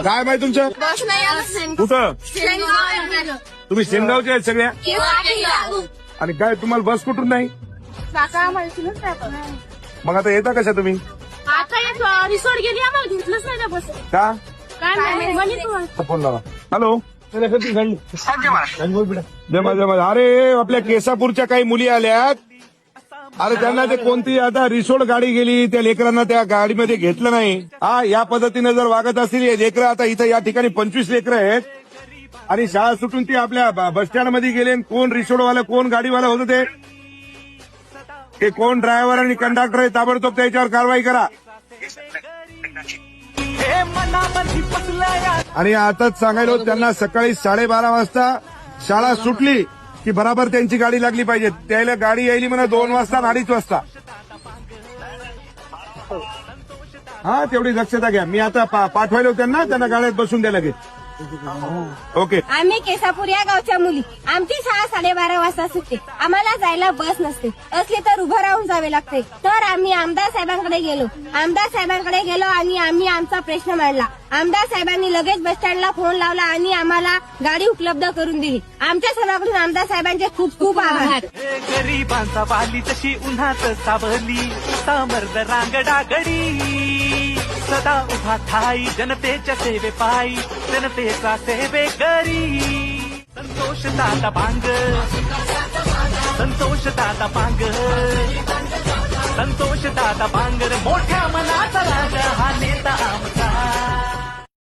काय माहिती तुमचं कुठं तुम्ही शेनगावचे आहेत सगळ्या आणि काय तुम्हाला बस कुठून नाही मग आता येता कशा तुम्ही आता रिसोर्ट गेली आम्हाला घेतलंच नाही त्या बस का काय माहिती फोन लावा हॅलो जय माझ्या अरे आपल्या केसापूरच्या काही मुली आल्यात अरे त्यांना ते कोणती आता रिसोड गाडी गेली त्या लेकरांना त्या गाडीमध्ये घेतलं नाही हा या पद्धतीने जर वागत असतील हे लेकरं आता इथं या ठिकाणी 25 लेकरं आहेत आणि शाळा सुटून ती आपल्या बस स्टँड मध्ये गेले कोण रिसोडवाला कोण गाडीवाला होतं ते कोण ड्रायव्हर आणि कंडक्टर आहे ताबडतोब त्याच्यावर कारवाई करा आणि आताच सांगायला होतं त्यांना सकाळी 12:30 वाजता शाळा सुटली की बराबर त्यांची गाडी लागली पाहिजे त्याला गाडी यायली म्हणा 2 वाजता आणि 2:30 वाजता हा तेवढी दक्षता घ्या मी आता पाठवायला त्यांना गाड्यात बसून द्या लगेच ओके आम्ही केसापूर या गावच्या मुली आमची शाळा 12:30 वाजता सुटते आम्हाला जायला बस नसते असली तर उभं राहून जावे लागते तर आम्ही आमदार साहेबांकडे गेलो आणि आम्ही आमचा प्रश्न मांडला आमदार साहेबांनी लगेच बस स्टँडला फोन लावला आणि आम्हाला गाडी उपलब्ध करून दिली आमच्या सर्वांकडून आमदार साहेबांचे खूप खूप आभार गरीबांचा वाली तशी उन्हात सावली समर्थ रांगडागडी सदा उभा ठाई जनतेच्या सेवे पायी जनतेचा सेवेकरी संतोष दादा बांग संतोष दादा बांगर मोठ्या मनाचा राजा हा नेता आमचा